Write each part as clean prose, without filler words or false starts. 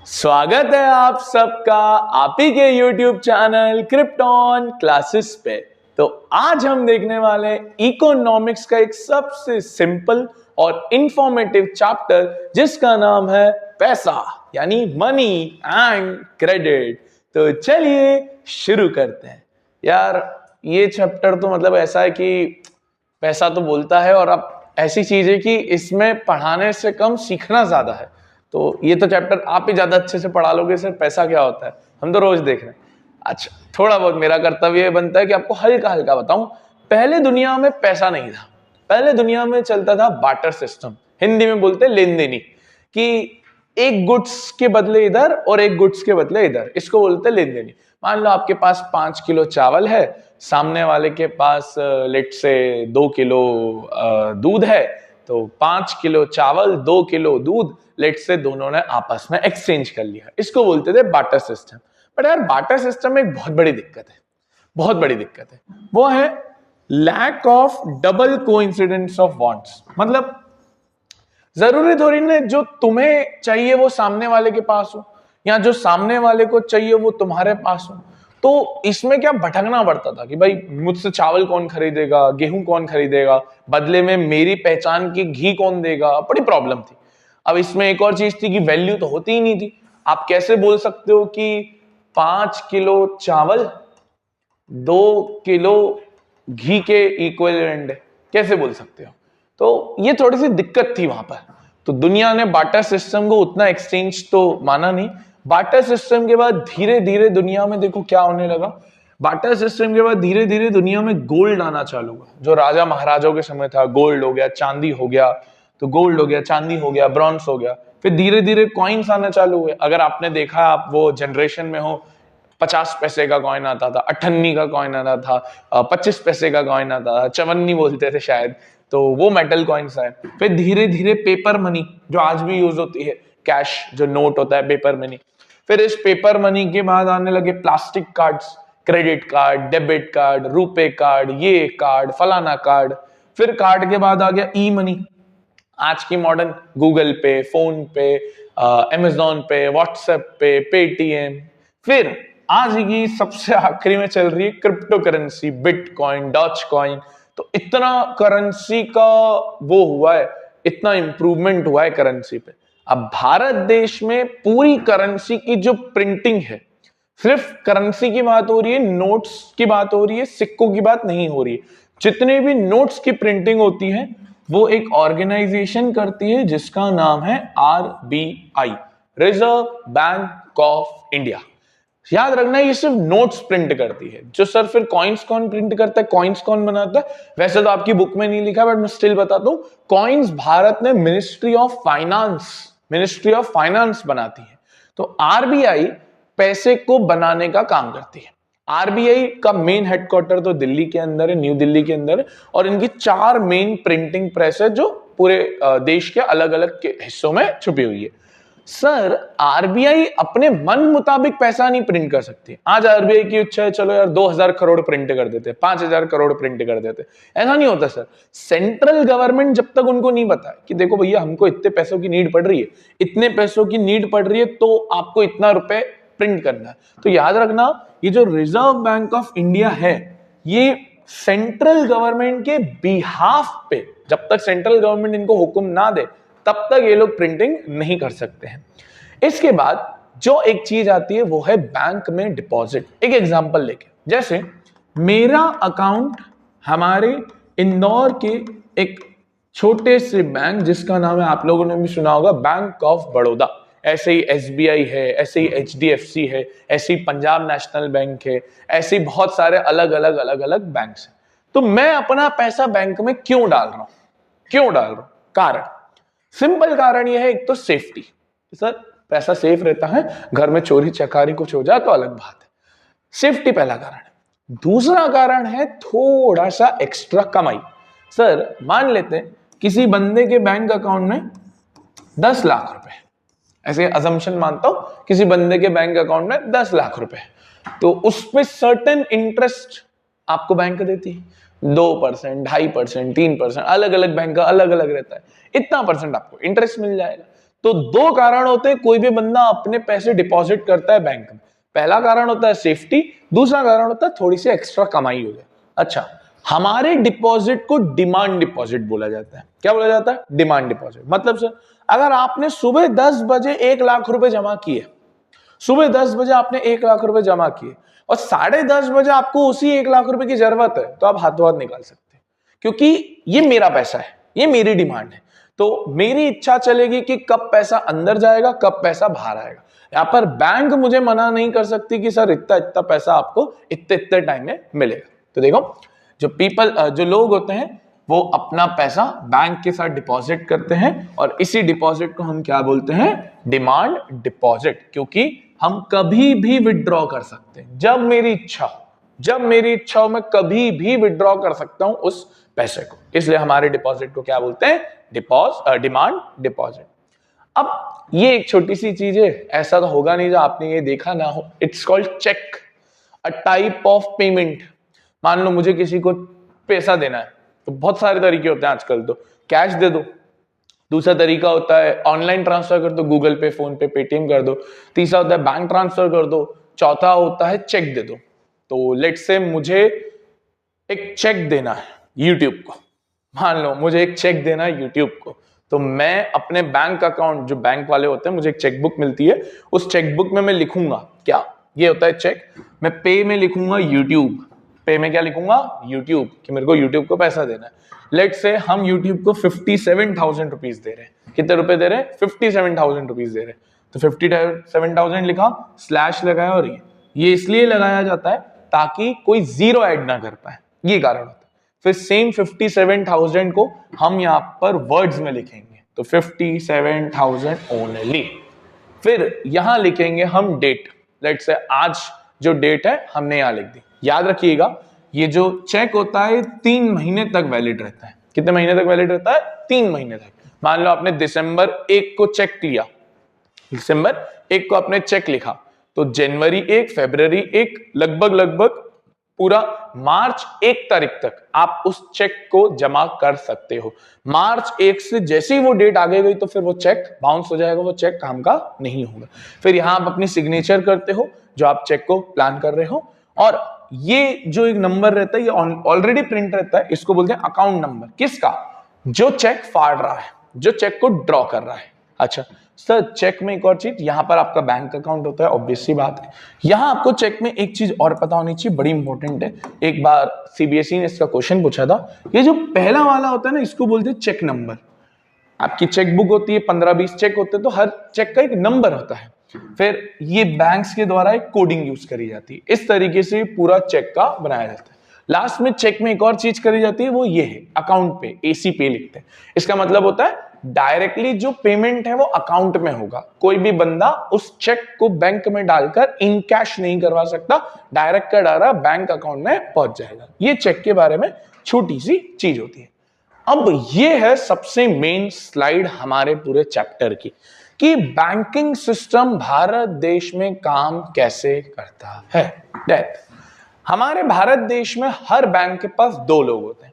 स्वागत है आप सबका आप ही के YouTube चैनल क्रिप्टॉन क्लासेस पे। तो आज हम देखने वाले हैं इकोनॉमिक्स का एक सबसे सिंपल और इंफॉर्मेटिव चैप्टर जिसका नाम है पैसा यानी मनी एंड क्रेडिट। तो चलिए शुरू करते हैं। यार ये चैप्टर तो मतलब ऐसा है कि पैसा तो बोलता है और अब ऐसी चीज है कि इसमें पढ़ाने से कम सीखना ज्यादा है। तो ये तो चैप्टर आप ही ज्यादा अच्छे से पढ़ा लोगे सर, पैसा क्या होता है हम तो रोज देख रहे हैं। अच्छा, थोड़ा बहुत मेरा कर्तव्य बनता है कि आपको हल्का हल्का बताऊं। पहले दुनिया में पैसा नहीं था, पहले दुनिया में चलता था बार्टर सिस्टम, हिंदी में बोलते लेन देनी, कि एक गुड्स के बदले इधर और एक गुड्स के बदले इधर, इसको बोलते लेन देनी। मान लो आपके पास 5 किलो चावल है, सामने वाले के पास लेट से 2 किलो दूध है, तो 5 किलो चावल 2 किलो दूध लेट से दोनों ने आपस में एक्सचेंज कर लिया, इसको बोलते थे बार्टर सिस्टम। बट यार बार्टर सिस्टम में एक बहुत बड़ी दिक्कत है, बहुत बड़ी दिक्कत है, वो है lack of double coincidence of wants. मतलब जरूरी थोड़ी ना जो तुम्हें चाहिए वो सामने वाले के पास हो, या जो सामने वाले को चाहिए वो तुम्हारे पास हो। तो इसमें क्या भटकना पड़ता था कि भाई मुझसे चावल कौन खरीदेगा, गेहूं कौन खरीदेगा, बदले में मेरी पहचान की घी कौन देगा, बड़ी प्रॉब्लम थी। अब इसमें एक और चीज थी कि वैल्यू तो होती ही नहीं थी। आप कैसे बोल सकते हो कि 5 किलो चावल 2 किलो घी के इक्विवेलेंट है, कैसे बोल सकते हो? तो ये थोड़ी सी दिक्कत थी वहां पर। तो दुनिया ने बार्टर सिस्टम को उतना एक्सचेंज तो माना नहीं। बार्टर सिस्टम के बाद धीरे धीरे दुनिया में देखो क्या होने लगा। बार्टर सिस्टम के बाद धीरे धीरे दुनिया में गोल्ड आना चालू हुआ। जो राजा महाराजाओं के समय था, गोल्ड हो गया, चांदी हो गया, तो गोल्ड हो गया, चांदी हो गया, ब्रॉन्ज हो गया। फिर धीरे धीरे कॉइन्स आना चालू हुए। अगर आपने देखा, आप वो जनरेशन में हो, 50 पैसे का कॉइन आता था, 98 का कॉइन आता था, 25 पैसे का कॉइन आता था, चवन्नी बोलते थे शायद, तो वो मेटल कॉइन्स आए। फिर धीरे धीरे पेपर मनी जो आज भी यूज होती है, कैश जो नोट होता है, पेपर मनी। फिर इस पेपर मनी के बाद आने लगे plastic cards, credit card, debit card, RuPay card, ये कार्ड, फलाना कार्ड। फिर कार्ड के बाद आ गया ई मनी, आज की मॉडर्न गूगल पे, फोन पे, अमेजोन पे, व्हाट्सएप पे, पेटीएम। फिर आज की सबसे आखिरी में चल रही है क्रिप्टो करेंसी, बिटकॉइन, डॉच कॉइन। तो इतना करेंसी का वो हुआ है, इतना इंप्रूवमेंट हुआ है करेंसी पे। अब भारत देश में पूरी करेंसी की जो प्रिंटिंग है, सिर्फ करेंसी की बात हो रही है, नोट्स की बात हो रही है, सिक्कों की बात नहीं हो रही है। जितने भी नोट्स की प्रिंटिंग होती है वो एक ऑर्गेनाइजेशन करती है जिसका नाम है RBI, reserve bank of India. याद रखना ये सिर्फ नोट्स प्रिंट करती है। जो सर फिर कॉइन्स कौन प्रिंट करता है, कॉइन्स कौन बनाता है, वैसे तो आपकी बुक में नहीं लिखा बट मैं स्टिल बताता हूं। कॉइन्स भारत में मिनिस्ट्री ऑफ फाइनेंस बनाती है। तो आरबीआई पैसे को बनाने का काम करती है। आरबीआई का मेन हेडक्वार्टर तो दिल्ली के अंदर है, न्यू दिल्ली के अंदर है, और इनकी 4 मेन प्रिंटिंग प्रेस है जो पूरे देश के अलग अलग हिस्सों में छुपी हुई है। सर आरबीआई अपने मन मुताबिक पैसा नहीं प्रिंट कर सकती। आज आरबीआई की इच्छा है, चलो यार 2000 करोड़ प्रिंट कर देते, 5000 करोड़ प्रिंट कर देते, ऐसा नहीं होता सर। सेंट्रल गवर्नमेंट जब तक उनको नहीं बताए कि देखो भैया हमको इतने पैसों की नीड पड़ रही है, इतने पैसों की नीड पड़ रही है, तो आपको इतना रुपए प्रिंट करना है। तो याद रखना ये जो रिजर्व बैंक ऑफ इंडिया है, ये सेंट्रल गवर्नमेंट के बिहाफ पे, जब तक सेंट्रल गवर्नमेंट इनको हुक्म ना दे तब तक ये लोग प्रिंटिंग नहीं कर सकते हैं। इसके बाद जो एक चीज आती है वो है बैंक में डिपॉजिट। एक एग्जांपल लेके, जैसे मेरा अकाउंट हमारे इंदौर के एक छोटे से बैंक जिसका नाम है, आप लोगों ने भी सुना होगा, बैंक ऑफ बड़ौदा। ऐसे ही एसबीआई है, ऐसे ही एचडीएफसी है, ऐसे ही पंजाब नेशनल बैंक है, ऐसे ही बहुत सारे अलग अलग बैंक्स हैं। तो मैं अपना पैसा बैंक में क्यों डाल रहा हूं? कारण, सिंपल कारण यह है, एक तो सेफ्टी, सर पैसा सेफ रहता है, घर में चोरी चकारी कुछ हो जाए तो अलग बात है, सेफ्टी पहला कारण है। दूसरा कारण है थोड़ा सा एक्स्ट्रा कमाई। सर मान लेते हैं किसी बंदे के बैंक अकाउंट में 10 लाख रुपए, ऐसे अजम्पशन मानता हूं, किसी बंदे के बैंक अकाउंट में 10 लाख रुपए, तो उस पर सर्टेन इंटरेस्ट आपको बैंक देती है, 2%, 2.5%, 3%, अलग अलग बैंक का अलग अलग रहता है, इतना परसेंट आपको इंटरेस्ट मिल जाएगा। तो दो कारण होते हैं कोई भी बंदा अपने पैसे डिपॉजिट करता है बैंक में। पहला कारण होता है सेफ्टी, दूसरा कारण होता है थोड़ी सी एक्स्ट्रा कमाई हो जाए। अच्छा, हमारे डिपॉजिट को डिमांड डिपॉजिट बोला जाता है। क्या बोला जाता है? Demand deposit. मतलब सर, अगर आपने सुबह 10 बजे 1 लाख रुपए जमा किए, सुबह 10 बजे आपने 1 लाख रुपए जमा किए और 10:30 बजे आपको उसी 1 लाख रुपए की जरूरत है, तो आप हाथों हाथ निकाल सकते हैं, क्योंकि ये मेरा पैसा है, ये मेरी डिमांड है। तो मेरी इच्छा चलेगी कि कब पैसा अंदर जाएगा, कब पैसा बाहर आएगा। यहां पर बैंक मुझे मना नहीं कर सकती कि सर इतना इतना पैसा आपको इतने इतने टाइम में मिलेगा। तो देखो, जो लोग होते हैं वो अपना पैसा बैंक के साथ डिपॉजिट करते हैं और इसी डिपॉजिट को हम क्या बोलते हैं? Demand deposit. क्योंकि हम कभी भी विड्रॉ कर सकते हैं, जब मेरी इच्छा हो मैं कभी भी विड्रॉ कर सकता हूं उस पैसे को, इसलिए हमारे डिपॉजिट को क्या बोलते हैं? Demand deposit. अब ये एक छोटी सी चीज है, ऐसा तो होगा नहीं जो आपने ये देखा ना हो। It's called cheque, a type of payment. मान लो मुझे किसी को पैसा देना है, तो बहुत सारे तरीके होते हैं आजकल। तो कैश दे दो, दूसरा तरीका होता है ऑनलाइन ट्रांसफर कर दो, गूगल पे, फोन पे, पेटीएम कर दो, तीसरा होता है बैंक ट्रांसफर कर दो, चौथा होता है चेक दे दो। तो लेट्स से मुझे एक चेक देना है यूट्यूब को, मान लो मुझे एक चेक देना है यूट्यूब को, तो मैं अपने बैंक अकाउंट, जो बैंक वाले होते हैं, मुझे एक चेकबुक मिलती है, उस चेकबुक में मैं लिखूंगा क्या? ये होता है चेक। मैं पे में लिखूंगा यूट्यूब, पे में क्या लिखूंगा? यूट्यूब, कि मेरे को यूट्यूब को पैसा देना है। लेट से हम यूट्यूब को 57,000 रुपीज दे रहे हैं। कितने रुपए दे रहे हैं? 57,000 रुपीज दे रहे हैं। तो 57,000 लिखा, स्लैश लगाया, और ये इसलिए लगाया जाता है ताकि कोई जीरो ऐड ना कर पाए, ये कारण होता है। फिर सेम 57,000 को हम यहां पर वर्ड्स में लिखेंगे, तो 57,000 ओनली। फिर यहां लिखेंगे हम डेट, लेट्स से आज जो डेट है हमने यहां लिख दी। याद रखिएगा, ये जो चेक होता है 3 महीने तक वैलिड रहता है। कितने महीने तक वैलिड रहता है? 3 महीने तक। मान लो आपने दिसंबर 1 को चेक लिया, दिसंबर 1 को आपने चेक लिखा, तो जनवरी 1, फरवरी 1, लगभग पूरा मार्च 1 तारीख तक आप उस चेक को जमा कर सकते हो। मार्च 1 से जैसे ही वो डेट आगे गई तो फिर वो चेक बाउंस हो जाएगा, वो चेक काम का नहीं होगा। फिर यहां आप अपनी सिग्नेचर करते हो जो आप चेक को प्लान कर रहे हो, और ये जो एक नंबर रहता है ये ऑलरेडी प्रिंट रहता है, इसको बोलते हैं अकाउंट नंबर। किसका? जो चेक फाड़ रहा है, जो चेक को ड्रॉ कर रहा है। अच्छा सर, चेक में एक और चीज, यहां पर आपका बैंक अकाउंट होता है, ऑब्वियस सी बात है। यहां आपको चेक में एक चीज और पता होनी चाहिए, बड़ी इंपॉर्टेंट है। एक बार सीबीएसई ने इसका क्वेश्चन पूछा था, ये जो पहला वाला होता है ना, इसको बोलते हैं चेक नंबर। आपकी चेक बुक होती है, 15-20 चेक होते हैं, तो हर चेक का एक नंबर होता है। फिर ये बैंक्स के द्वारा एक कोडिंग यूज करी जाती है, इस तरीके से पूरा चेक का बनाया जाता है। लास्ट में चेक में एक और चीज करी जाती है, वो ये है अकाउंट पे, एसी पे लिखते हैं। इसका मतलब होता है डायरेक्टली जो पेमेंट है वो अकाउंट में होगा। कोई भी बंदा उस चेक को बैंक में डालकर इन कैश नहीं करवा सकता, डायरेक्ट का डायरेक्ट बैंक अकाउंट में पहुंच जाएगा। ये चेक के बारे में छोटी सी चीज होती है। अब ये है सबसे मेन स्लाइड हमारे पूरे चैप्टर की, कि बैंकिंग सिस्टम भारत देश में काम कैसे करता है। हमारे भारत देश में हर बैंक के पास 2 लोग होते हैं।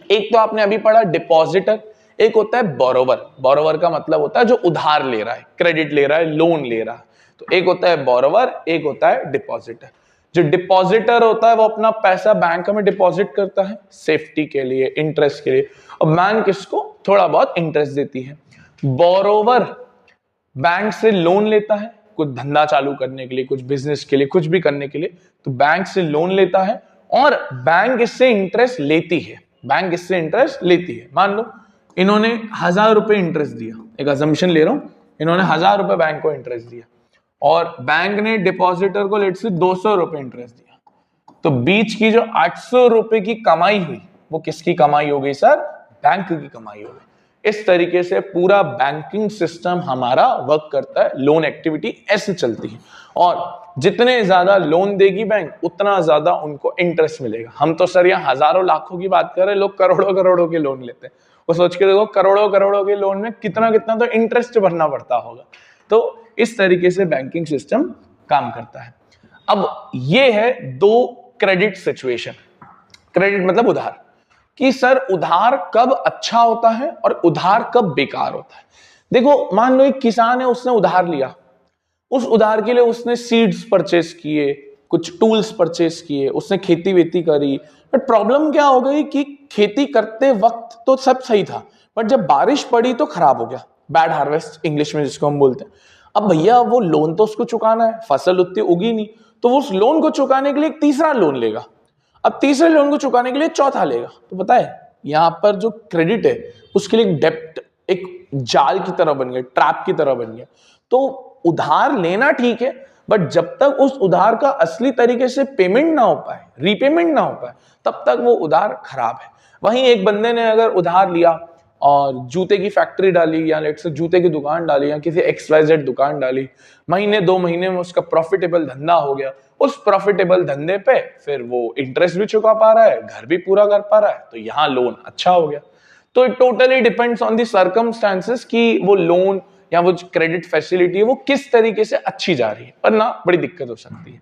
एक तो आपने अभी पढ़ा डिपॉजिटर, एक होता है बोरोवर। बोरोवर का मतलब होता है जो उधार ले रहा है, क्रेडिट ले रहा है, लोन ले रहा है। तो एक होता है बोरोवर, एक होता है डिपॉजिटर। जो डिपॉजिटर होता है वो अपना पैसा बैंक में डिपॉजिट करता है सेफ्टी के लिए, इंटरेस्ट के लिए, और बैंक इसको थोड़ा बहुत इंटरेस्ट देती है। बोरोवर बैंक से लोन लेता है कुछ धंधा चालू करने के लिए, कुछ बिजनेस के लिए, कुछ भी करने के लिए, तो बैंक से लोन लेता है और बैंक इससे इंटरेस्ट लेती है। बैंक इससे इंटरेस्ट लेती है। मान लो इन्होंने 1,000 रुपए इंटरेस्ट दिया, एक अजम्पशन ले रहा हूं, इन्होंने 1,000 रुपए बैंक को इंटरेस्ट दिया और बैंक ने डिपॉजिटर को लेट से 200 रुपए इंटरेस्ट दिया, तो बीच की जो 800 रुपए की कमाई हुई वो किसकी कमाई हो गई सर? बैंक की कमाई हो गई। इस तरीके से पूरा बैंकिंग सिस्टम हमारा वर्क करता है, लोन एक्टिविटी ऐसे चलती है, और जितने ज्यादा लोन देगी बैंक उतना ज्यादा उनको इंटरेस्ट मिलेगा। हम तो सर यहाँ हजारों लाखों की बात कर रहे हैं, लोग करोड़ों करोड़ों के लोन लेते हैं। वो सोच के देखो करोड़ों करोड़ों के लोन में कितना कितना तो इंटरेस्ट भरना पड़ता होगा। तो इस तरीके से बैंकिंग सिस्टम काम करता है। अब ये है 2 क्रेडिट सिचुएशन। क्रेडिट मतलब उधार, कि सर उधार कब अच्छा होता है और उधार कब बेकार होता है। देखो मान लो एक किसान है, उसने उधार लिया, उस उधार के लिए उसने सीड्स परचेस किए, कुछ टूल्स परचेस किए, उसने खेती वेती करी, बट प्रॉब्लम क्या हो गई कि खेती करते वक्त तो सब सही था, बट जब बारिश पड़ी तो खराब हो गया, बैड हार्वेस्ट इंग्लिश में जिसको हम बोलते हैं। अब भैया वो लोन तो उसको चुकाना है, फसल उतनी उगी नहीं, तो वो उस लोन को चुकाने के लिए एक तीसरा लोन लेगा, अब तीसरे लोन को चुकाने के लिए चौथा लेगा। तो पता है यहां पर जो क्रेडिट है उसके लिए डेप्ट एक जाल की तरह बन गया, ट्रैप की तरह बन गया। तो उधार लेना ठीक है, बट जब तक उस उधार का असली तरीके से पेमेंट ना हो पाए, रीपेमेंट ना हो पाए, तब तक वो उधार खराब है। वहीं एक बंदे ने अगर उधार लिया और जूते की फैक्ट्री डाली, या लेट से जूते की दुकान डाली, या किसी XYZ दुकान डाली, महीने 2 महीने में उसका प्रॉफिटेबल धंधा हो गया, उस प्रॉफिटेबल धंधे पे फिर वो इंटरेस्ट भी चुका पा रहा है, घर भी पूरा कर पा रहा है, तो यहां लोन अच्छा हो गया। तो it totally depends on the circumstances कि वो लोन या वो क्रेडिट फैसिलिटी है वो किस तरीके से अच्छी जा रही है, वरना बड़ी दिक्कत हो सकती है।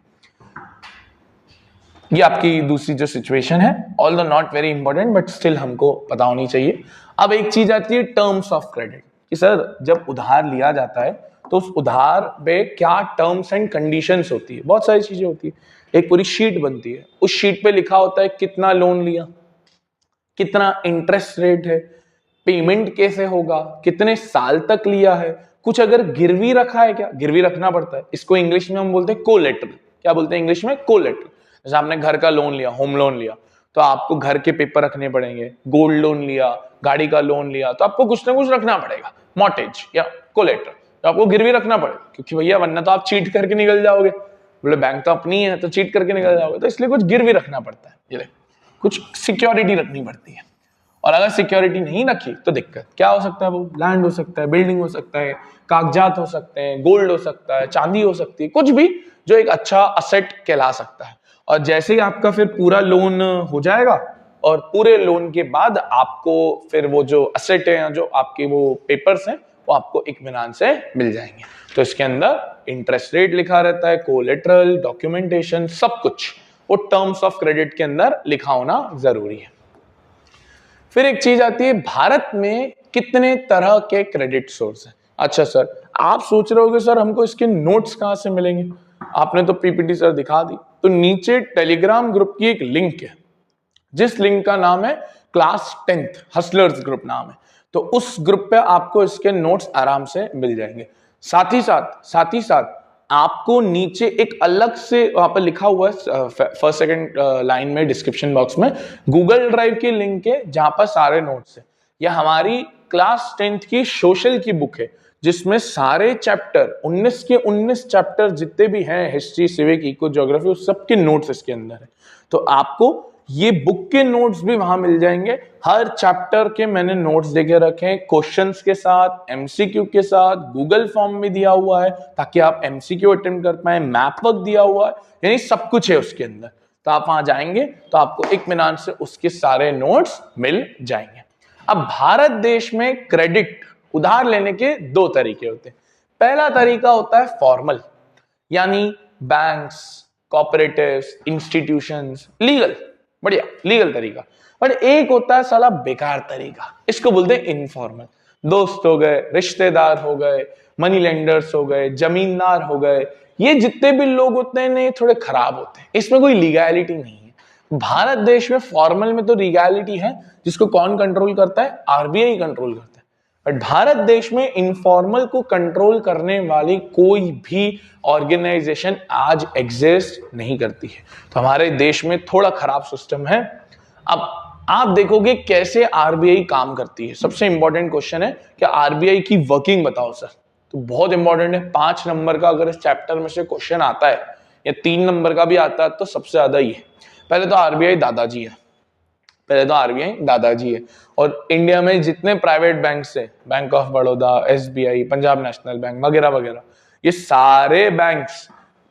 ये आपकी दूसरी जो सिचुएशन है, although not very important but still हमको पता होनी चाहिए। अब एक चीज आती है टर्म्स ऑफ क्रेडिट, कि सर जब उधार लिया जाता है तो उस उधार पे क्या टर्म्स एंड कंडीशंस होती है। बहुत सारी चीजें होती है, एक पूरी शीट बनती है, उस शीट पे लिखा होता है कितना लोन लिया, कितना इंटरेस्ट रेट है, पेमेंट कैसे होगा, कितने साल तक लिया है, कुछ अगर गिरवी रखा है, क्या गिरवी रखना पड़ता है, इसको इंग्लिश में हम बोलते हैं कोलेटरल। क्या बोलते हैं इंग्लिश में? कोलेटरल। जैसे आपने घर का लोन लिया, होम लोन लिया, तो आपको घर के पेपर रखने पड़ेंगे। गोल्ड लोन लिया, गाड़ी का लोन लिया, तो आपको कुछ ना कुछ रखना पड़ेगा, मॉर्टेज या कोलेटरल, तो आपको गिरवी रखना पड़ेगा, क्योंकि भैया वरना तो आप चीट करके निकल जाओगे। बोले बैंक तो अपनी है, तो चीट करके निकल जाओगे, तो इसलिए कुछ गिरवी रखना पड़ता है, ये कुछ सिक्योरिटी रखनी पड़ती है। और अगर सिक्योरिटी नहीं रखी तो दिक्कत क्या हो सकता है, वो लैंड हो सकता है, बिल्डिंग हो सकता है, कागजात हो सकते हैं, गोल्ड हो सकता है, चांदी हो सकती है, कुछ भी जो एक अच्छा असेट कहला सकता है। और जैसे ही आपका फिर पूरा लोन हो जाएगा, और पूरे लोन के बाद आपको फिर वो जो असेट है या जो आपके वो पेपर्स हैं वो आपको इत्मीनान से मिल जाएंगे। तो इसके अंदर इंटरेस्ट रेट लिखा रहता है, कोलेटरल, डॉक्यूमेंटेशन, सब कुछ वो टर्म्स ऑफ क्रेडिट के अंदर लिखा होना जरूरी है। फिर एक चीज आती है, भारत में कितने तरह के क्रेडिट सोर्स हैं। अच्छा सर, आप सोच रहे होगे सर हमको इसके नोट्स कहां से मिलेंगे, आपने तो पीपीटी सर दिखा दी। तो नीचे टेलीग्राम ग्रुप की एक लिंक है, जिस लिंक का नाम है क्लास 10th हसलर्स ग्रुप नाम है। तो उस ग्रुप पे आपको इसके नोट्स आराम से मिल जाएंगे। साथ ही साथ आपको नीचे एक अलग से वहां पर लिखा हुआ है फर्स्ट सेकंड लाइन में डिस्क्रिप्शन बॉक्स में गूगल ड्राइव की लिंक है, जहां पर सारे नोट्स है। यह हमारी क्लास 10th की सोशल की बुक है, जिसमें सारे चैप्टर 19 के 19 चैप्टर जितने भी हैं, हिस्ट्री, सिविक, इको, ज्योग्राफी, उस सबके नोट्स इसके अंदर है। तो आपको ये बुक के नोट्स भी वहां मिल जाएंगे। हर चैप्टर के मैंने नोट्स देके रखे हैं, क्वेश्चंस के साथ, एमसीक्यू के साथ, गूगल फॉर्म में दिया हुआ है ताकि आप एमसीक्यू अटेम्प्ट कर पाए, मैप वर्क दिया हुआ है, यानी सब कुछ है उसके अंदर। तो आप वहां जाएंगे तो आपको इत्मीनान से उसके सारे नोट्स मिल जाएंगे। अब भारत देश में क्रेडिट उधार लेने के 2 तरीके होते हैं। पहला तरीका होता है फॉर्मल, यानी बैंक्स, कॉपरेटिव्स, इंस्टीट्यूशंस, लीगल, बढ़िया लीगल तरीका। और एक होता है साला बेकार तरीका, इसको बोलते हैं इनफॉर्मल। दोस्त हो गए, रिश्तेदार हो गए, मनी लेंडर्स हो गए, जमींदार हो गए, ये जितने भी लोग होते हैं ये थोड़े खराब होते हैं, इसमें कोई लीगैलिटी नहीं है। भारत देश में फॉर्मल में तो लीगैलिटी है, जिसको कौन कंट्रोल करता है? आरबीआई कंट्रोल करता है। बट भारत देश में इनफॉर्मल को कंट्रोल करने वाली कोई भी ऑर्गेनाइजेशन आज एग्जिस्ट नहीं करती है। तो हमारे देश में थोड़ा खराब सिस्टम है। अब आप देखोगे कैसे आरबीआई काम करती है। सबसे इंपॉर्टेंट क्वेश्चन है कि आरबीआई की वर्किंग बताओ सर, तो बहुत इंपॉर्टेंट है। 5 नंबर का अगर इस चैप्टर में से क्वेश्चन आता है, या 3 नंबर का भी आता है, तो सबसे ज्यादा ही है। पहले तो आरबीआई दादाजी है, और इंडिया में जितने प्राइवेट बैंक्स है, bank of Baroda, SBI, Punjab national bank वगैरह वगैरह, ये सारे बैंक्स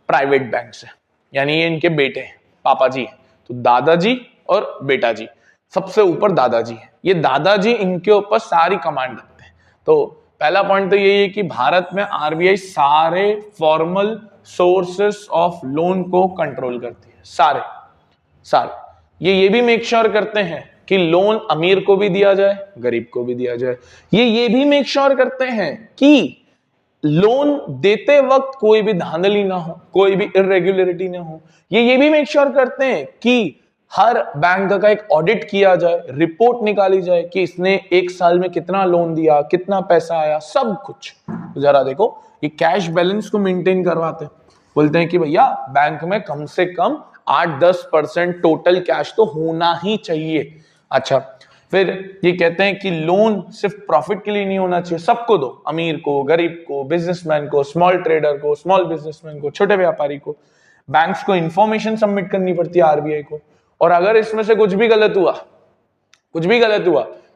प्राइवेट बैंक्स है, यानी ये इनके बेटे हैं, पापा जी हैं। तो दादाजी और बेटा जी, सबसे ऊपर दादाजी है। ये दादाजी इनके ऊपर सारी कमांड रखते हैं। तो पहला पॉइंट तो यही है कि भारत में आरबीआई सारे फॉर्मल सोर्सेस ऑफ लोन को कंट्रोल करती है, सारे। ये भी मेक श्योर करते हैं कि लोन अमीर को भी दिया जाए, गरीब को भी दिया जाए। ये भी मेक श्योर करते हैं कि लोन देते वक्त कोई भी धांधली ना हो, कोई भी इरेगुलरिटी ना हो। ये भी मेक श्योर करते हैं कि हर बैंक का एक ऑडिट किया जाए, रिपोर्ट निकाली जाए कि इसने एक साल में कितना लोन दिया, कितना पैसा आया, सब कुछ। तो जरा देखो, ये कैश बैलेंस को मेंटेन करवाते हैं, बोलते हैं कि भैया बैंक में कम से कम 8-10% टोटल कैश तो होना ही चाहिए। अच्छा, फिर ये कहते हैं कि लोन सिर्फ प्रॉफिट के लिए नहीं होना चाहिए, सबको दो, अमीर को, गरीब को, बिजनेसमैन को, स्मॉल ट्रेडर को, स्मॉल बिजनेसमैन को, छोटे व्यापारी को। बैंक्स को इंफॉर्मेशन सबमिट करनी पड़ती है आरबीआई को, और अगर इसमें से कुछ भी गलत हुआ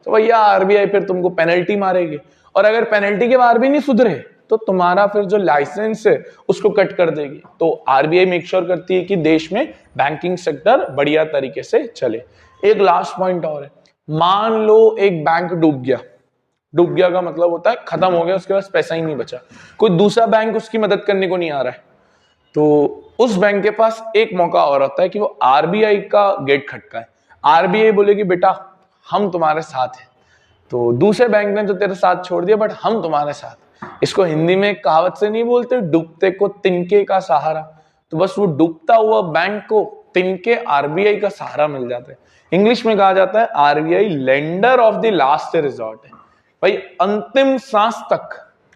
तो भैया आरबीआई फिर तुमको पेनल्टी मारेगी, और अगर पेनल्टी के बाद भी नहीं सुधरे तो तुम्हारा फिर जो लाइसेंस है उसको कट कर देगी। तो आरबीआई मेक श्योर करती है कि देश में बैंकिंग सेक्टर बढ़िया तरीके से चले। एक लास्ट पॉइंट और है, मान लो एक बैंक डूब गया का मतलब होता है खत्म हो गया, उसके पास पैसा ही नहीं बचा, कोई दूसरा बैंक उसकी मदद करने को नहीं आ रहा है, तो उस बैंक के पास एक मौका और होता है कि वो आरबीआई का गेट खटकाए। आरबीआई बोलेगी बेटा हम तुम्हारे साथ हैं, तो दूसरे बैंक ने तो तेरे साथ छोड़ दिया, बट हम तुम्हारे साथ। इसको हिंदी में एक कहावत से नहीं बोलते, डूबते को तिनके का सहारा। तो बस वो डूबता हुआ बैंक को तिनके आरबीआई का सहारा मिल जाता है। इंग्लिश में कहा जाता है RBI lender of the last resort है। भाई अंतिम सांस तक,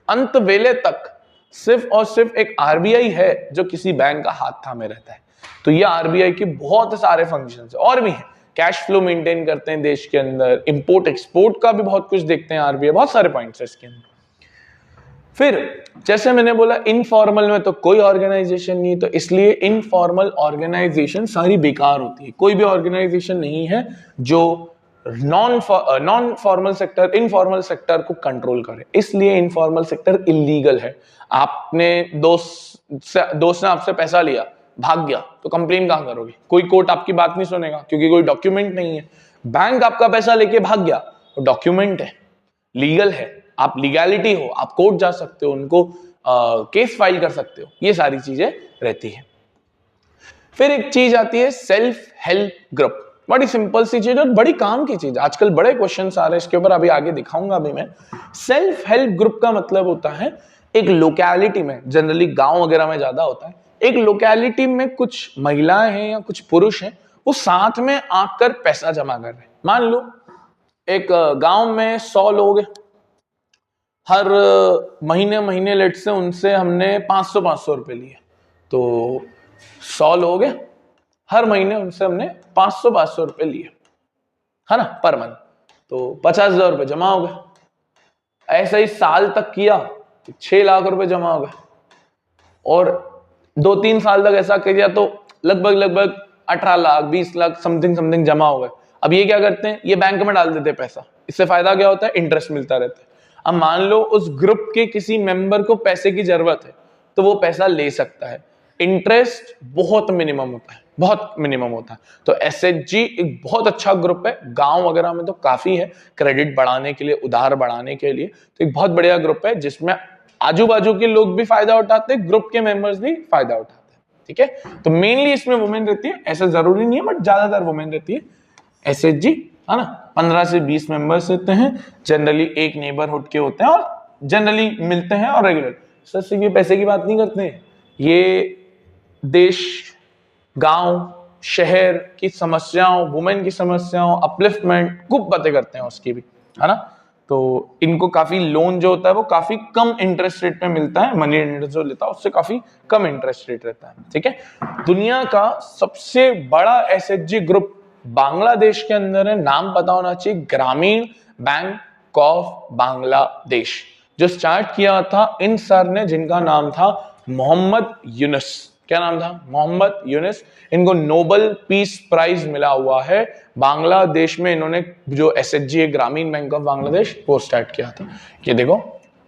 अंत वेले तक सिर्फ और सिर्फ एक आरबीआई है जो किसी बैंक का हाथ थामे रहता है। तो ये आरबीआई के बहुत सारे फंक्शंस है, और भी है। कैश फ्लो मेंटेन करते हैं देश के अंदर, इंपोर्ट एक्सपोर्ट का भी बहुत कुछ देखते हैं आरबीआई, बहुत सारे पॉइंट्स है इसके अंदर। फिर जैसे मैंने बोला इनफॉर्मल में तो कोई ऑर्गेनाइजेशन नहीं, तो इसलिए इनफॉर्मल ऑर्गेनाइजेशन सारी बेकार होती है। कोई भी ऑर्गेनाइजेशन नहीं है जो non formal sector, informal sector को कंट्रोल करे, इसलिए इनफॉर्मल सेक्टर इलीगल है। आपने दोस्त ने आपसे पैसा लिया, भाग गया, तो कंप्लेन कहां करोगे? कोई कोर्ट आपकी बात नहीं सुनेगा क्योंकि कोई डॉक्यूमेंट नहीं है। बैंक आपका पैसा लेके भाग गया, तो डॉक्यूमेंट है, लीगल है, आप लीगैलिटी हो, आप कोर्ट जा सकते हो, उनको केस फाइल कर सकते हो, ये सारी चीजें रहती है। फिर एक चीज आती है सेल्फ हेल्प ग्रुप, बड़ी सिंपल सी चीज और बड़ी काम की चीज, आजकल बड़े क्वेश्चंस आ रहे हैं इसके ऊपर, अभी आगे दिखाऊंगा अभी मैं। सेल्फ हेल्प ग्रुप का मतलब होता है एक लोकेलिटी में, जनरली गांव वगैरह में ज्यादा होता है, एक लोकेलिटी में कुछ महिलाएं हैं या कुछ पुरुष हैं, वो साथ में आकर पैसा जमा कर रहे हैं। मान लो एक गांव में 100 लोग हैं, हर महीने लेट से उनसे हमने 500 रुपए लिए, तो 100 लोग हैं, हर महीने उनसे हमने 500 रुपए लिए, है ना, पर मंथ, तो 50,000 रुपए जमा हो गए। ऐसा ही साल तक किया तो 6 लाख रुपए जमा हो गए, और 2-3 साल तक ऐसा किया तो लगभग 18 लाख 20 लाख समथिंग जमा हो गए। अब ये क्या करते हैं, ये बैंक में डाल देते हैं पैसा, इससे फायदा क्या होता है, इंटरेस्ट मिलता रहता है। अब मान लो उस ग्रुप के किसी मेंबर को पैसे की जरूरत है, तो वो पैसा ले सकता है, इंटरेस्ट बहुत मिनिमम होता है। तो एसएचजी एक बहुत अच्छा ग्रुप है, गांव वगैरह में तो काफी है, क्रेडिट बढ़ाने के लिए, उधार बढ़ाने के लिए, तो एक बहुत बढ़िया ग्रुप है जिसमें आजू बाजू के लोग भी फायदा उठाते हैं, ग्रुप के मेंबर्स भी फायदा उठाते हैं। ठीक है, तो मेनली इसमें वुमेन रहती है, ऐसा जरूरी नहीं है बट ज्यादातर वुमेन रहती है। एसएचजी है ना, 15 से 20 मेंबर्स रहते हैं, जनरली एक नेबरहुड के होते हैं और जनरली मिलते हैं और रेगुलर। सर सिर्फ ये पैसे की बात नहीं करते हैं, ये देश, गांव, शहर की समस्याओं, वुमेन की समस्याओं, अपलिफ्टमेंट, खूब बातें करते हैं उसकी भी, है ना। तो इनको काफी लोन जो होता है वो काफी कम इंटरेस्ट रेट पे मिलता है, मनी लेंडर जो लेता है उससे काफी कम इंटरेस्ट रेट रहता है। ठीक है, दुनिया का सबसे बड़ा एसएचजी ग्रुप बांग्लादेश के अंदर है, नाम पता होना चाहिए, ग्रामीण बैंक ऑफ बांग्लादेश, जो स्टार्ट किया था इन सर ने, जिनका नाम था मोहम्मद यूनुस। क्या नाम था? मोहम्मद यूनुस। इनको नोबेल पीस प्राइज मिला हुआ है। बांग्लादेश में इन्होंने जो एसएचजी है, ग्रामीण बैंक ऑफ बांग्लादेश, वो स्टार्ट किया था। ये देखो,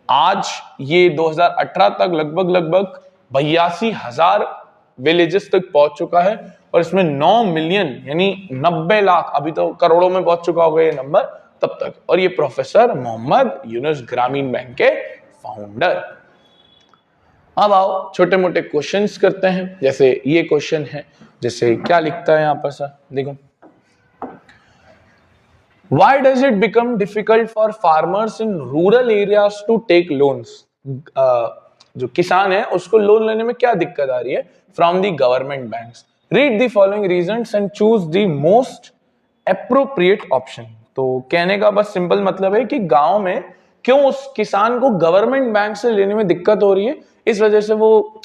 आज ये 2018 तक लगभग 82,000 विलेजेस तक पहुंच चुका है, और इसमें 9 मिलियन यानी 90 लाख, अभी तो करोड़ों में पहुंच चुका होगा ये नंबर तब तक। और ये प्रोफेसर मोहम्मद यूनुस, ग्रामीण बैंक के फाउंडर। अब आओ छोटे मोटे क्वेश्चंस करते हैं, जैसे ये क्वेश्चन है, जैसे क्या लिखता है यहाँ पर सर, देखो, Why does it become difficult for farmers in rural areas to take loans? जो किसान है उसको लोन लेने में क्या दिक्कत आ रही है from the government banks? Read the following reasons and choose the most appropriate option. तो कहने का बस सिंपल मतलब है कि गांव में क्यों उस किसान को गवर्नमेंट बैंक से लेने में दिक्कत हो रही है, इस वजह से वो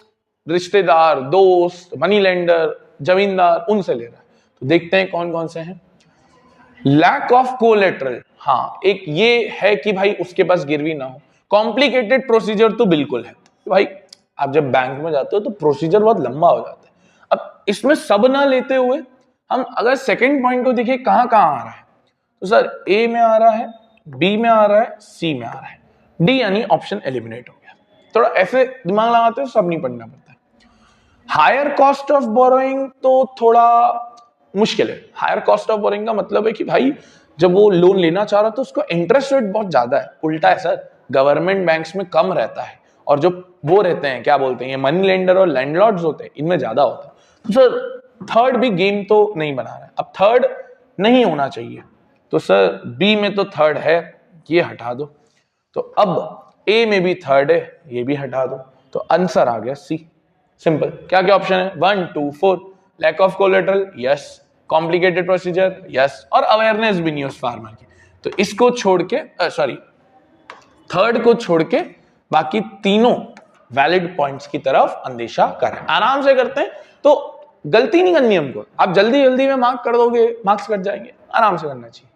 रिश्तेदार, दोस्त, मनी लेंडर, जमींदार उनसे ले रहा है। तो देखते हैं कौन कौन से हैं। लैक ऑफ कोलेटरल, हाँ एक ये है कि भाई उसके पास गिरवी ना हो। कॉम्प्लिकेटेड प्रोसीजर तो बिल्कुल है भाई, आप जब बैंक में जाते हो तो प्रोसीजर बहुत लंबा हो जाता है। अब इसमें सब ना लेते हुए हम अगर सेकंड पॉइंट को देखिए कहां कहां आ रहा है, तो सर ए में आ रहा है, बी में आ रहा है, सी में आ रहा है, डी यानी ऑप्शन एलिमिनेट हो गया। थोड़ा ऐसे दिमाग लगाते हो सब नहीं पढ़ना पड़ता है। हायर कॉस्ट ऑफ बोरोइंग तो थोड़ा मुश्किल है। हायर कॉस्ट ऑफ बोरोइंग का मतलब है कि भाई जब वो लोन लेना चाह रहा तो उसको इंटरेस्ट रेट बहुत ज्यादा है। उल्टा है सर, गवर्नमेंट बैंक्स में कम रहता है और जो वो रहते हैं क्या बोलते हैं मनी लेंडर और लैंडलॉर्ड्स होते हैं इनमें ज्यादा होता है। तो सर थर्ड भी गेम तो नहीं बना रहा है, अब थर्ड नहीं होना चाहिए, तो सर बी में तो थर्ड है, ये हटा दो। तो अब ए में भी थर्ड है, ये भी हटा दो, तो आंसर आ गया सी। सिंपल। क्या क्या ऑप्शन है? 1 2 4। Lack of collateral yes, complicated procedure yes, और अवेयरनेस भी नहीं उस फार्मर की। तो इसको छोड़ के सॉरी थर्ड को छोड़ के बाकी तीनों वैलिड पॉइंट्स की तरफ अंदेशा करें। आराम से करते हैं तो गलती नहीं करनी हमको। आप जल्दी जल्दी में मार्क कर दोगे, मार्क्स कट जाएंगे, आराम से करना चाहिए।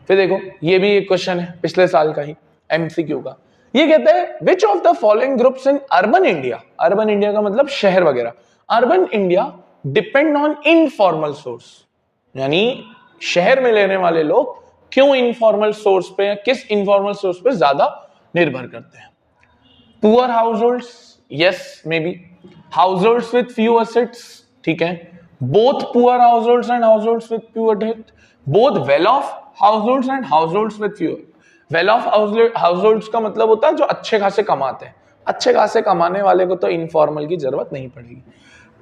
फिर देखो ये भी एक क्वेश्चन है पिछले साल का ही, एमसीक्यू का। ये कहता है which of the following groups in urban India, urban India का मतलब शहर वगैरह, urban India depend on informal source, यानी शहर में लेने वाले लोग क्यों इनफॉर्मल सोर्स पे, किस इनफॉर्मल सोर्स पे ज्यादा निर्भर करते हैं? Poor house holds yes may be, house holds with few assets ठीक है, both poor house holds and house holds with few assets, both well of house holds and house holds with few. Well of house holds का मतलब होता है जो अच्छे खासे कमाते हैं। अच्छे खासे कमाने वाले को तो इनफॉर्मल की जरूरत नहीं पड़ेगी,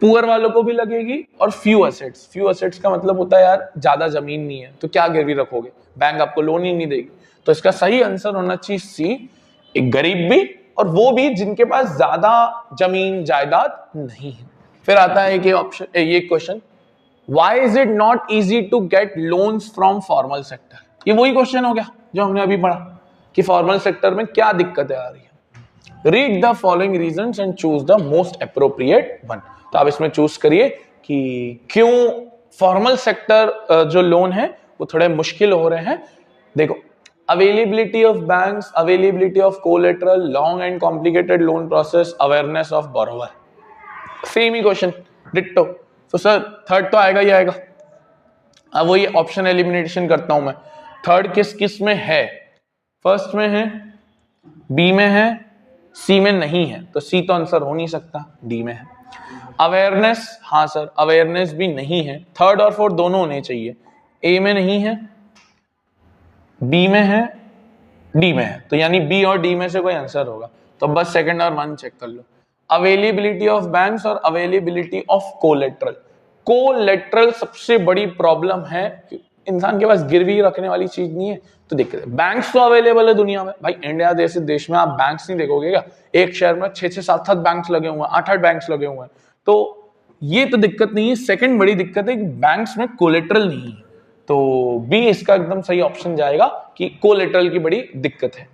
पुअर वालों को भी लगेगी। और फ्यू एसेट्स, फ्यू एसेट्स का मतलब होता है यार ज्यादा जमीन नहीं है तो क्या गिरवी रखोगे, बैंक आपको लोन ही नहीं देगी। तो इसका सही आंसर होना चाहिए सी, एक गरीब भी और वो भी जिनके पास ज्यादा जमीन जायदाद नहीं है। फिर आता है कि ऑप्शन ये question, why is it not easy to get loans from formal sector? ये वही क्वेश्चन हो गया जो हमने अभी पढ़ा कि फॉर्मल सेक्टर में क्या दिक्कतें आ रही है। Read the following reasons and choose the most appropriate one. तो आप इसमें चूज करिए कि क्यों फॉर्मल सेक्टर जो लोन है वो थोड़े मुश्किल हो रहे हैं। देखो, availability of banks, availability of collateral, long and complicated loan process, awareness of borrower, same he question ditto. तो सर थर्ड तो आएगा ही आएगा। अब वही ऑप्शन एलिमिनेशन करता हूं मैं। थर्ड किस किस में है? फर्स्ट में है, बी में है, सी में नहीं है, तो सी तो आंसर हो नहीं सकता, डी में है। अवेयरनेस, हाँ सर अवेयरनेस भी नहीं है, थर्ड और फोर्थ दोनों होने चाहिए। ए में नहीं है, बी में है, डी में है, तो यानी बी और डी में से कोई आंसर होगा। तो बस सेकंड और वन चेक कर लो। अवेलेबिलिटी ऑफ बैंक्स और अवेलेबिलिटी ऑफ कोलेटरल। कोलेटरल सबसे बड़ी प्रॉब्लम है, इंसान के पास गिरवी रखने वाली चीज नहीं है तो दिक्कत है। बैंक्स तो अवेलेबल है दुनिया में, भाई इंडिया जैसे देश में आप बैंक्स नहीं देखोगे क्या? एक शहर में 6 7 बैंक्स लगे हुए हैं, 8 बैंक्स लगे हुए हैं, तो ये तो दिक्कत नहीं है। सेकंड बड़ी दिक्कत है कि बैंक्स में कोलेटरल नहीं है, तो बी इसका एकदम सही ऑप्शन जाएगा कि कोलेटरल की बड़ी दिक्कत है।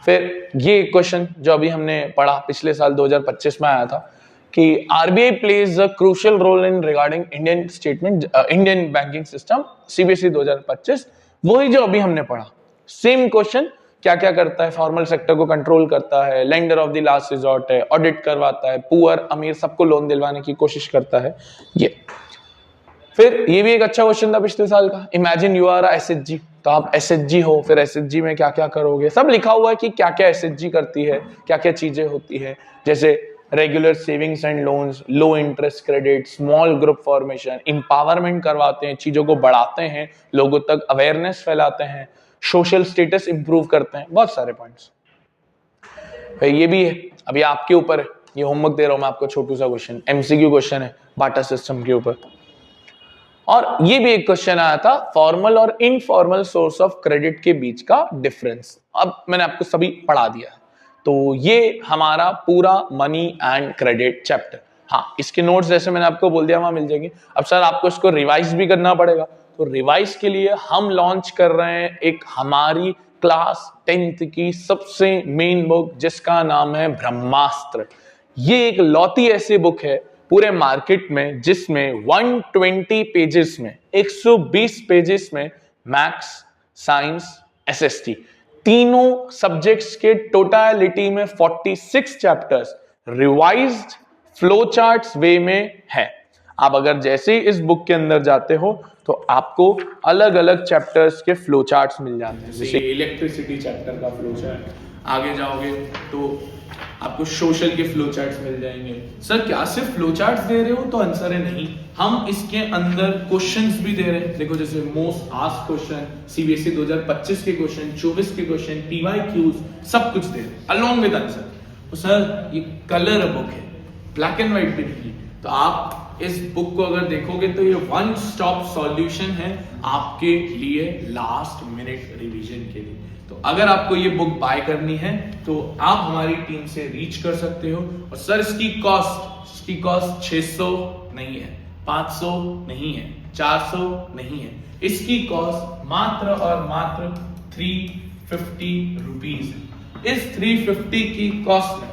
फिर ये क्वेश्चन जो अभी हमने पढ़ा पिछले साल 2025 में आया था कि RBI plays a crucial role in regarding Indian statement, Indian banking system, CBSE 2025, वही जो अभी हमने पढ़ा सेम क्वेश्चन। क्या क्या करता है? फॉर्मल सेक्टर को कंट्रोल करता है, lender of the last resort है, ऑडिट करवाता है, पुअर अमीर सबको लोन दिलवाने की कोशिश करता है ये। फिर ये भी एक अच्छा क्वेश्चन था पिछले साल का, इमेजिन यू आर एसएचजी, तो आप एसएचजी हो, फिर एसएचजी में क्या क्या करोगे, सब लिखा हुआ है कि क्या क्या एसएचजी करती है, क्या क्या चीजें होती है, जैसे regular savings and loans, low interest credit, small group formation, empowerment करवाते हैं, चीजों को बढ़ाते हैं, लोगों तक अवेयरनेस फैलाते हैं, सोशल स्टेटस इंप्रूव करते हैं, बहुत सारे पॉइंट्स। भाई ये भी है, अभी आपके ऊपर है, ये होमवर्क दे रहा हूं मैं आपको, छोटू सा क्वेश्चन, एमसीक्यू क्वेश्चन है बाटा सिस्टम के ऊपर। और ये भी एक क्वेश्चन आया था, फॉर्मल और इनफॉर्मल सोर्स ऑफ क्रेडिट के बीच का डिफरेंस। अब मैंने आपको सभी पढ़ा दिया है। तो ये हमारा पूरा मनी एंड क्रेडिट चैप्टर। हाँ, इसके नोट्स जैसे मैंने आपको बोल दिया वहां मिल जाएंगे। अब सर आपको इसको रिवाइज भी करना पड़ेगा, तो रिवाइज के लिए हम लॉन्च कर रहे हैं एक हमारी क्लास 10th की सबसे मेन बुक, जिसका नाम है ब्रह्मास्त्र। ये एक लौती ऐसी बुक है पूरे मार्केट में जिसमें 120 पेजेस में 120 पेजेस में मैथ्स, साइंस, एसएसटी तीनों सब्जेक्ट्स के टोटलिटी में 46 चैप्टर्स रिवाइज्ड फ्लो चार्ट्स वे में है। आप अगर जैसे ही इस बुक के अंदर जाते हो तो आपको अलग अलग चैप्टर्स के फ्लो चार्ट्स मिल जाते हैं। जैसे इलेक्ट्रिसिटी चैप्टर का फ्लो चार्ट, आगे जाओगे तो आपको सोशल के फ्लो चार्ट्स मिल जाएंगे। सर क्या सिर्फ फ्लो चार्ट्स दे रहे हो? तो आंसर है नहीं, हम इसके अंदर क्वेश्चंस भी दे रहे हैं। देखो जैसे मोस्ट आस्क्ड क्वेश्चन, सीबीएसई 2025 के क्वेश्चन, 24 के क्वेश्चन, पीवाईक्यूज, सब कुछ दे रहे हैं अलोंग विद आंसर। तो सर ये कलर बुक है, ब्लैक एंड व्हाइट भी नहीं। तो आप इस बुक को अगर देखोगे तो ये वन स्टॉप सॉल्यूशन है आपके लिए लास्ट मिनट रिवीजन के लिए। तो अगर आपको ये बुक बाय करनी है तो आप हमारी टीम से रीच कर सकते हो। और सर इसकी कॉस्ट 600 नहीं है, 500 नहीं है, 400 नहीं है, इसकी कॉस्ट मात्र और मात्र 350 रुपीज है। इस 350 की कॉस्ट में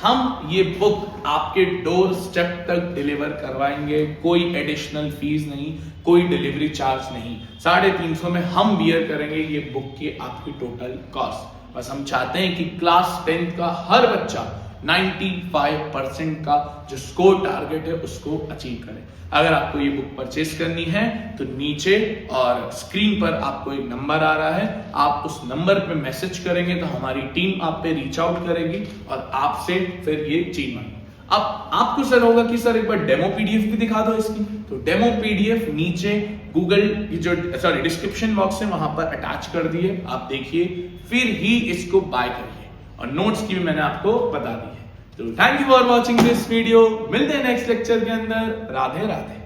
हम ये बुक आपके डोर स्टेप तक डिलीवर करवाएंगे। कोई एडिशनल फीस नहीं, कोई डिलीवरी चार्ज नहीं। 350 में हम बियर करेंगे ये बुक की आपकी टोटल कॉस्ट। बस हम चाहते हैं कि क्लास 10th का हर बच्चा 95% का जो स्कोर टारगेट है उसको अचीव करे। अगर आपको ये बुक परचेस करनी है तो नीचे और स्क्रीन पर आपको एक नंबर आ रहा है, आप उस नंबर पे मैसेज करेंगे तो हमारी टीम आप पे रीच आउट करेगी और आपसे फिर ये चीज मांगेगी। अब आपको सर होगा कि सर एक बार डेमो पीडीएफ भी दिखा दो इसकी। तो डेमो पीडीएफ नीचे गूगल की जो डिस्क्रिप्शन बॉक्स है वहां पर अटैच कर दिए, आप देखिए, फिर ही इसको बाय करिए। और नोट्स की भी मैंने आपको बता दी है। तो thank you for watching this video. मिलते हैं नेक्स्ट लेक्चर के अंदर। राधे राधे।